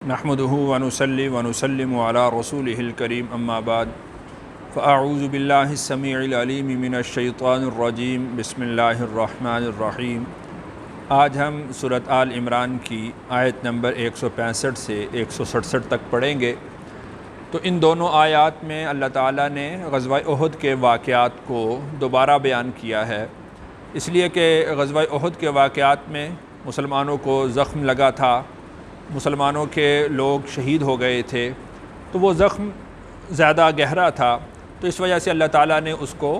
نحمده ونصلي ونسلم على رسوله الكريم اما بعد فاعوذ بالله السميع العليم من الشيطان الرجيم بسم اللہ الرحمن الرحیم۔ آج ہم سورۃ آل عمران کی آیت نمبر 165 سے 167 تک پڑھیں گے۔ تو ان دونوں آیات میں اللہ تعالیٰ نے غزوہ احد کے واقعات کو دوبارہ بیان کیا ہے، اس لیے کہ غزوہ احد کے واقعات میں مسلمانوں کو زخم لگا تھا، مسلمانوں کے لوگ شہید ہو گئے تھے، تو وہ زخم زیادہ گہرا تھا، تو اس وجہ سے اللہ تعالیٰ نے اس کو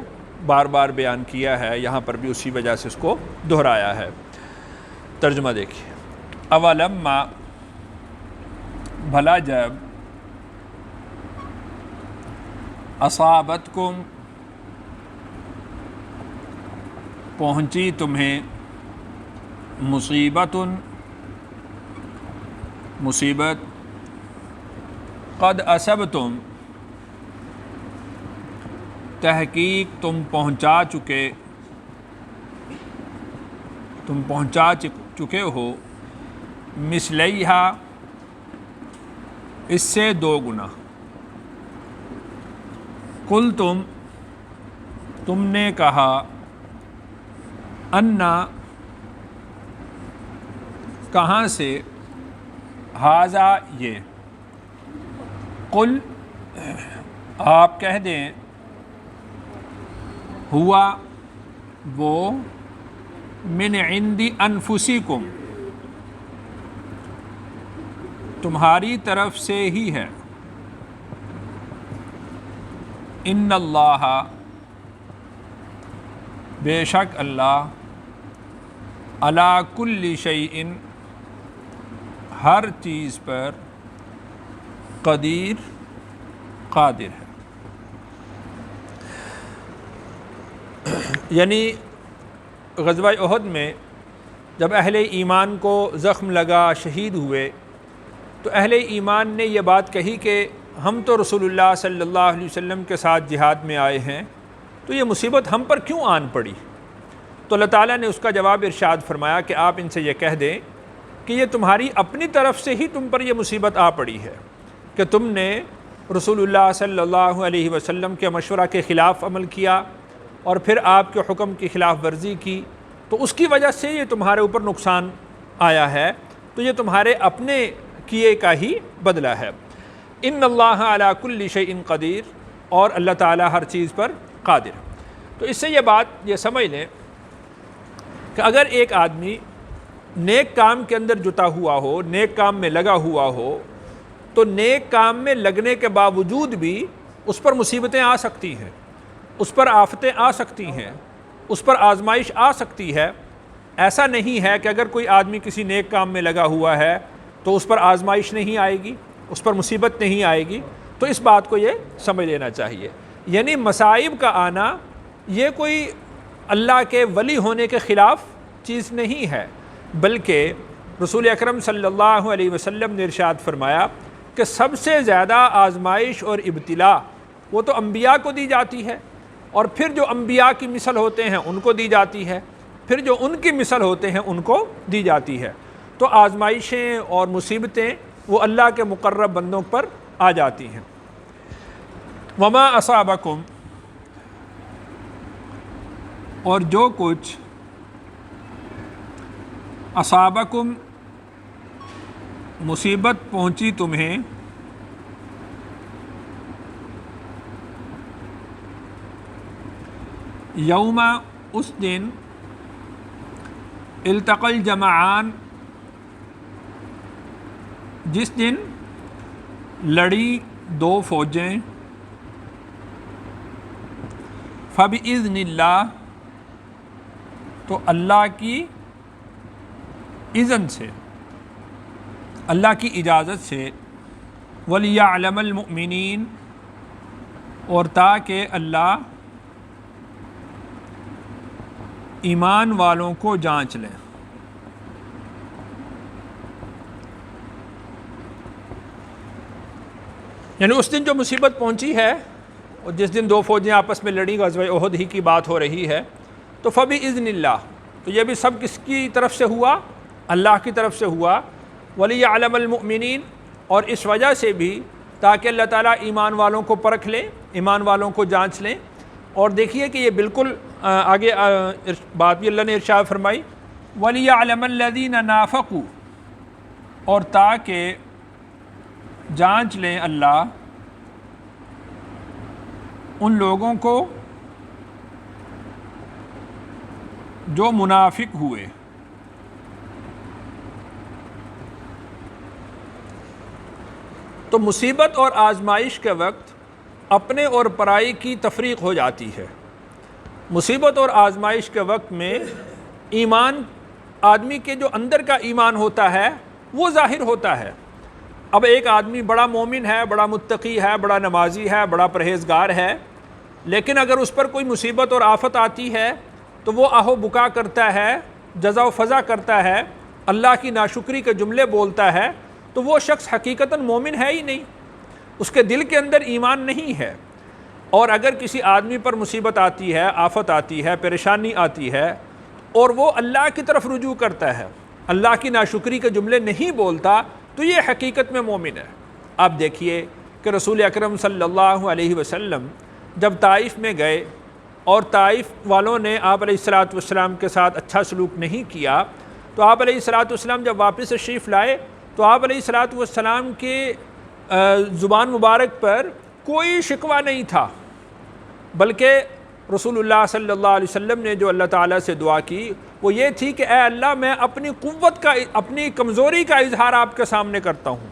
بار بار بیان کیا ہے، یہاں پر بھی اسی وجہ سے اس کو دہرایا ہے۔ ترجمہ دیکھیے۔ اولما، بھلا جب، اصابتکم، پہنچی تمہیں، مصیبت، قد اصبتم، تحقیق تم پہنچا چکے ہو، مثلیہا، اس سے دو گنا، قلتم، تم نے کہا، انا، کہاں سے، ھذا، یہ، قل، آپ کہہ دیں، ہوا، وہ، من عند انفسکم، تمہاری طرف سے ہی ہے، ان اللہ، بے شک اللہ، علی کل شیء، ہر چیز پر، قدیر، قادر ہے۔ یعنی غزوہ احد میں جب اہل ایمان کو زخم لگا، شہید ہوئے، تو اہل ایمان نے یہ بات کہی کہ ہم تو رسول اللہ صلی اللہ علیہ وسلم کے ساتھ جہاد میں آئے ہیں، تو یہ مصیبت ہم پر کیوں آن پڑی؟ تو اللہ تعالیٰ نے اس کا جواب ارشاد فرمایا کہ آپ ان سے یہ کہہ دیں کہ یہ تمہاری اپنی طرف سے ہی تم پر یہ مصیبت آ پڑی ہے کہ تم نے رسول اللہ صلی اللہ علیہ وسلم کے مشورہ کے خلاف عمل کیا اور پھر آپ کے حکم کی خلاف ورزی کی، تو اس کی وجہ سے یہ تمہارے اوپر نقصان آیا ہے، تو یہ تمہارے اپنے کیے کا ہی بدلہ ہے۔ ان اللہ علی کل شیء قدیر، اور اللہ تعالیٰ ہر چیز پر قادر۔ تو اس سے یہ بات یہ سمجھ لیں کہ اگر ایک آدمی نیک کام کے اندر جتا ہوا ہو، نیک کام میں لگا ہوا ہو، تو نیک کام میں لگنے کے باوجود بھی اس پر مصیبتیں آ سکتی ہیں، اس پر آفتیں آ سکتی ہیں، اس پر آزمائش آ سکتی ہے۔ ایسا نہیں ہے کہ اگر کوئی آدمی کسی نیک کام میں لگا ہوا ہے تو اس پر آزمائش نہیں آئے گی، اس پر مصیبت نہیں آئے گی، تو اس بات کو یہ سمجھ لینا چاہیے۔ یعنی مصائب کا آنا یہ کوئی اللہ کے ولی ہونے کے خلاف چیز نہیں ہے، بلکہ رسول اکرم صلی اللہ علیہ وسلم نے ارشاد فرمایا کہ سب سے زیادہ آزمائش اور ابتلا وہ تو انبیاء کو دی جاتی ہے، اور پھر جو انبیاء کی مثل ہوتے ہیں ان کو دی جاتی ہے، پھر جو ان کی مثل ہوتے ہیں ان کو دی جاتی ہے۔ تو آزمائشیں اور مصیبتیں وہ اللہ کے مقرب بندوں پر آ جاتی ہیں۔ وما اصابکم، اور جو کچھ، اصابکم، مصیبت پہنچی تمہیں، یوم، اس دن، التقى الجمعان، جس دن لڑی دو فوجیں، فبإذن اللہ، تو اللہ کی اذن سے، اللہ کی اجازت سے، وَلِيَعْلَمَ الْمُؤْمِنِينَ، اور تاکہ اللہ ایمان والوں کو جانچ لیں۔ یعنی اس دن جو مصیبت پہنچی ہے، اور جس دن دو فوجیں آپس میں لڑیں، غزوہ احد ہی کی بات ہو رہی ہے، تو فبإذن اللہ، تو یہ بھی سب کس کی طرف سے ہوا؟ اللہ کی طرف سے ہوا۔ وَلِيَعْلَمَ الْمُؤْمِنِينَ، اور اس وجہ سے بھی تاکہ اللہ تعالیٰ ایمان والوں کو پرکھ لیں، ایمان والوں کو جانچ لیں۔ اور دیکھیے کہ یہ بالکل آگے بات بھی اللہ نے ارشاد فرمائی وَلِيَعْلَمَ الَّذِينَ نَافَقُوا، اور تاکہ جانچ لیں اللہ ان لوگوں کو جو منافق ہوئے۔ تو مصیبت اور آزمائش کے وقت اپنے اور پرائی کی تفریق ہو جاتی ہے۔ مصیبت اور آزمائش کے وقت میں ایمان، آدمی کے جو اندر کا ایمان ہوتا ہے وہ ظاہر ہوتا ہے۔ اب ایک آدمی بڑا مومن ہے، بڑا متقی ہے، بڑا نمازی ہے، بڑا پرہیزگار ہے، لیکن اگر اس پر کوئی مصیبت اور آفت آتی ہے تو وہ آہ و بکا کرتا ہے، جزا و فضا کرتا ہے، اللہ کی ناشکری کے جملے بولتا ہے، تو وہ شخص حقیقتاً مومن ہے ہی نہیں، اس کے دل کے اندر ایمان نہیں ہے۔ اور اگر کسی آدمی پر مصیبت آتی ہے، آفت آتی ہے، پریشانی آتی ہے، اور وہ اللہ کی طرف رجوع کرتا ہے، اللہ کی ناشکری کے جملے نہیں بولتا، تو یہ حقیقت میں مومن ہے۔ آپ دیکھیے کہ رسول اکرم صلی اللہ علیہ وسلم جب طائف میں گئے اور طائف والوں نے آپ علیہ الصلاۃ والسلام کے ساتھ اچھا سلوک نہیں کیا، تو آپ علیہ الصلاۃ والسلام جب واپس تشریف لائے تو آپ علیہ الصلاۃ والسلام کے زبان مبارک پر کوئی شکوہ نہیں تھا، بلکہ رسول اللہ صلی اللہ علیہ وسلم نے جو اللہ تعالیٰ سے دعا کی وہ یہ تھی کہ اے اللہ، میں اپنی قوت کا، اپنی کمزوری کا اظہار آپ کے سامنے کرتا ہوں،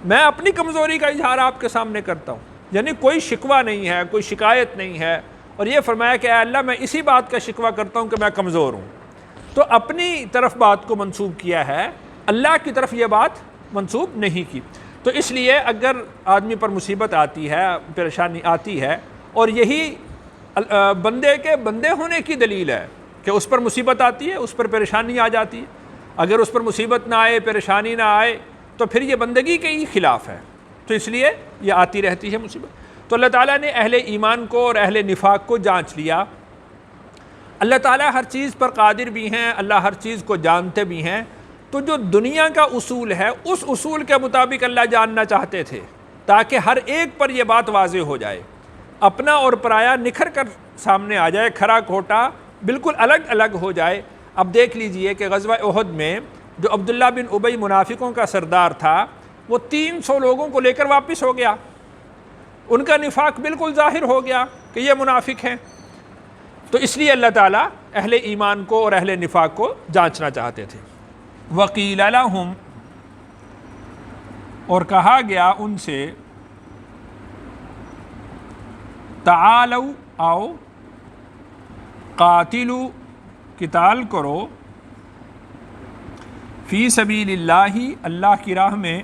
میں اپنی کمزوری کا اظہار آپ کے سامنے کرتا ہوں۔ یعنی کوئی شکوہ نہیں ہے، کوئی شکایت نہیں ہے، اور یہ فرمایا کہ اے اللہ، میں اسی بات کا شکوہ کرتا ہوں کہ میں کمزور ہوں۔ تو اپنی طرف بات کو منسوب کیا ہے، اللہ کی طرف یہ بات منسوب نہیں کی۔ تو اس لیے اگر آدمی پر مصیبت آتی ہے، پریشانی آتی ہے، اور یہی بندے کے بندے ہونے کی دلیل ہے کہ اس پر مصیبت آتی ہے، اس پر پریشانی آ جاتی ہے۔ اگر اس پر مصیبت نہ آئے، پریشانی نہ آئے، تو پھر یہ بندگی کے ہی خلاف ہے، تو اس لیے یہ آتی رہتی ہے مصیبت۔ تو اللہ تعالیٰ نے اہل ایمان کو اور اہل نفاق کو جانچ لیا۔ اللہ تعالیٰ ہر چیز پر قادر بھی ہیں، اللہ ہر چیز کو جانتے بھی ہیں، تو جو دنیا کا اصول ہے اس اصول کے مطابق اللہ جاننا چاہتے تھے تاکہ ہر ایک پر یہ بات واضح ہو جائے، اپنا اور پرایا نکھر کر سامنے آ جائے، کھرا کھوٹا بالکل الگ الگ ہو جائے۔ اب دیکھ لیجئے کہ غزوہ احد میں جو عبداللہ بن ابی منافقوں کا سردار تھا، وہ 300 لوگوں کو لے کر واپس ہو گیا، ان کا نفاق بالکل ظاہر ہو گیا کہ یہ منافق ہیں۔ تو اس لیے اللہ تعالیٰ اہل ایمان کو اور اہل نفاق کو جانچنا چاہتے تھے۔ وقیل لہم، اور کہا گیا ان سے، تعالوا، آؤ، قاتلوا، قتال کرو، فی سبیل اللہ، اللہ کی راہ میں،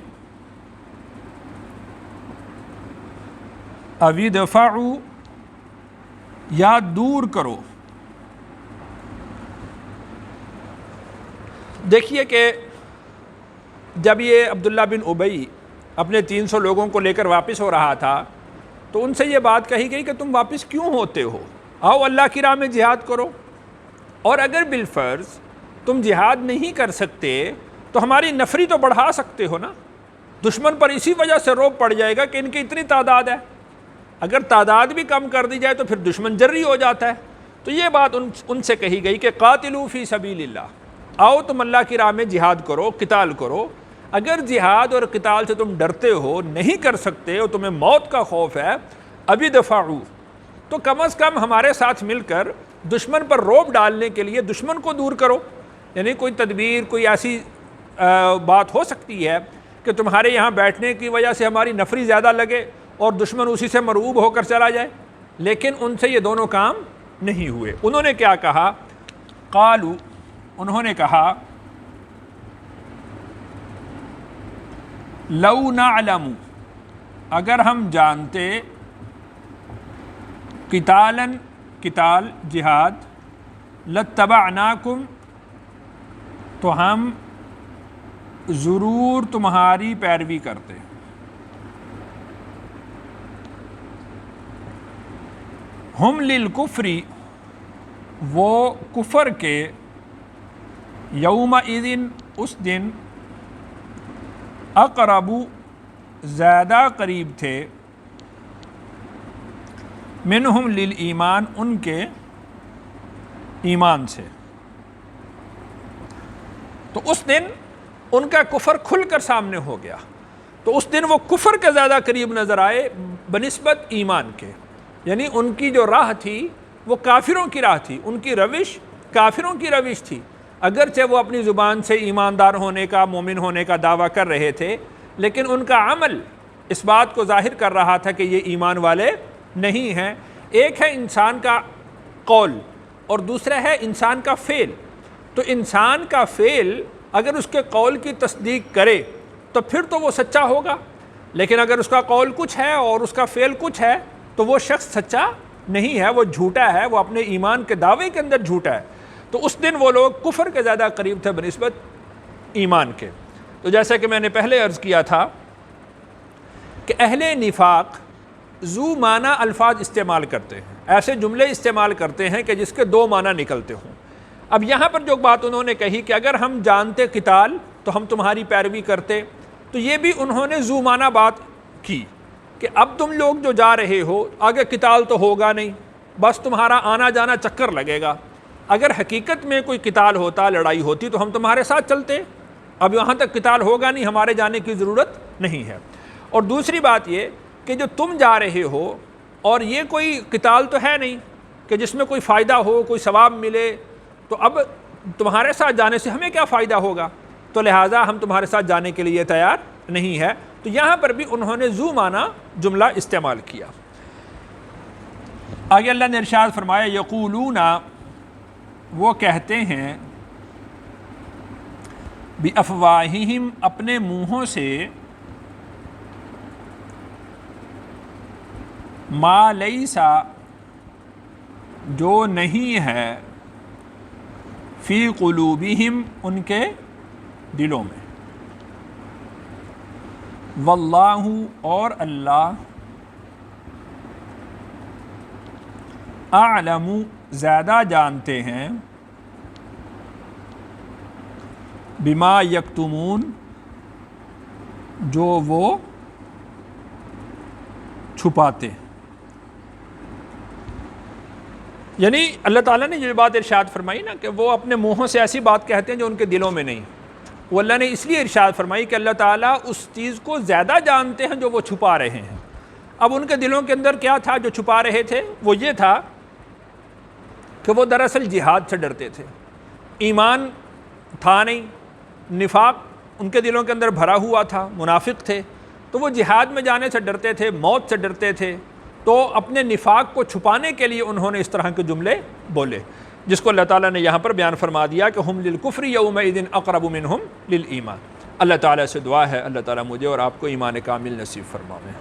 او ادفعوا، یا دور کرو۔ دیکھیے کہ جب یہ عبداللہ بن ابی اپنے 300 لوگوں کو لے کر واپس ہو رہا تھا تو ان سے یہ بات کہی گئی کہ تم واپس کیوں ہوتے ہو؟ آؤ اللہ کی راہ میں جہاد کرو، اور اگر بالفرض تم جہاد نہیں کر سکتے تو ہماری نفری تو بڑھا سکتے ہو نا، دشمن پر اسی وجہ سے روب پڑ جائے گا کہ ان کی اتنی تعداد ہے، اگر تعداد بھی کم کر دی جائے تو پھر دشمن جری ہو جاتا ہے۔ تو یہ بات ان سے کہی گئی کہ قاتلوا فی سبیل اللہ، آؤ تم اللہ کی راہ میں جہاد کرو، قتال کرو۔ اگر جہاد اور قتال سے تم ڈرتے ہو، نہیں کر سکتے، اور تمہیں موت کا خوف ہے، ابھی دفعوا، تو کم از کم ہمارے ساتھ مل کر دشمن پر روب ڈالنے کے لیے دشمن کو دور کرو۔ یعنی کوئی تدبیر، کوئی ایسی بات ہو سکتی ہے کہ تمہارے یہاں بیٹھنے کی وجہ سے ہماری نفری زیادہ لگے اور دشمن اسی سے مرعوب ہو کر چلا جائے، لیکن ان سے یہ دونوں کام نہیں ہوئے۔ انہوں نے کیا کہا؟ قالوا، انہوں نے کہا، لو نعلم، اگر ہم جانتے، قتالاً، قتال، جہاد، لاتبعناکم، تو ہم ضرور تمہاری پیروی کرتے۔ ہم للکفر، وہ کفر کے، یومئذ، اس دن، اقرب، زیادہ قریب تھے منہم للایمان ان کے ایمان سے، تو اس دن ان کا کفر کھل کر سامنے ہو گیا، تو اس دن وہ کفر کے زیادہ قریب نظر آئے بنسبت ایمان کے، یعنی ان کی جو راہ تھی وہ کافروں کی راہ تھی، ان کی روش کافروں کی روش تھی، اگرچہ وہ اپنی زبان سے ایماندار ہونے کا، مومن ہونے کا دعویٰ کر رہے تھے، لیکن ان کا عمل اس بات کو ظاہر کر رہا تھا کہ یہ ایمان والے نہیں ہیں۔ ایک ہے انسان کا قول اور دوسرا ہے انسان کا فعل، تو انسان کا فعل اگر اس کے قول کی تصدیق کرے تو پھر تو وہ سچا ہوگا، لیکن اگر اس کا قول کچھ ہے اور اس کا فعل کچھ ہے تو وہ شخص سچا نہیں ہے، وہ جھوٹا ہے، وہ اپنے ایمان کے دعوے کے اندر جھوٹا ہے۔ تو اس دن وہ لوگ کفر کے زیادہ قریب تھے بنسبت ایمان کے۔ تو جیسا کہ میں نے پہلے عرض کیا تھا کہ اہل نفاق ذو معنی الفاظ استعمال کرتے ہیں، ایسے جملے استعمال کرتے ہیں کہ جس کے دو معنی نکلتے ہوں۔ اب یہاں پر جو بات انہوں نے کہی کہ اگر ہم جانتے قتال تو ہم تمہاری پیروی کرتے، تو یہ بھی انہوں نے ذو معنی بات کی کہ اب تم لوگ جو جا رہے ہو آگے قتال تو ہوگا نہیں، بس تمہارا آنا جانا چکر لگے گا، اگر حقیقت میں کوئی قتال ہوتا، لڑائی ہوتی تو ہم تمہارے ساتھ چلتے، اب یہاں تک قتال ہوگا نہیں، ہمارے جانے کی ضرورت نہیں ہے۔ اور دوسری بات یہ کہ جو تم جا رہے ہو اور یہ کوئی قتال تو ہے نہیں کہ جس میں کوئی فائدہ ہو، کوئی ثواب ملے، تو اب تمہارے ساتھ جانے سے ہمیں کیا فائدہ ہوگا، تو لہٰذا ہم تمہارے ساتھ جانے کے لیے تیار نہیں ہے۔ تو یہاں پر بھی انہوں نے ذو معنی جملہ استعمال کیا۔ آگے اللہ نے ارشاد فرمایا یقولون، وہ کہتے ہیں، بِأَفْوَاهِهِمْ اپنے منہوں سے، ما لیسا جو نہیں ہے، فی قلوبہم ان کے دلوں میں، واللہ اور اللہ، اعلم زیادہ جانتے ہیں، بما یکتمون جو وہ چھپاتے ہیں۔ یعنی اللہ تعالیٰ نے یہ بات ارشاد فرمائی نا کہ وہ اپنے منہوں سے ایسی بات کہتے ہیں جو ان کے دلوں میں نہیں، وہ اللہ نے اس لیے ارشاد فرمائی کہ اللہ تعالیٰ اس چیز کو زیادہ جانتے ہیں جو وہ چھپا رہے ہیں۔ اب ان کے دلوں کے اندر کیا تھا جو چھپا رہے تھے؟ وہ یہ تھا کہ وہ دراصل جہاد سے ڈرتے تھے، ایمان تھا نہیں، نفاق ان کے دلوں کے اندر بھرا ہوا تھا، منافق تھے، تو وہ جہاد میں جانے سے ڈرتے تھے، موت سے ڈرتے تھے، تو اپنے نفاق کو چھپانے کے لیے انہوں نے اس طرح کے جملے بولے، جس کو اللہ تعالیٰ نے یہاں پر بیان فرما دیا کہ ہم للکفر یومئذ اقرب منہم للایمان۔ اللہ تعالیٰ سے دعا ہے اللہ تعالیٰ مجھے اور آپ کو ایمان کامل نصیب فرمائے۔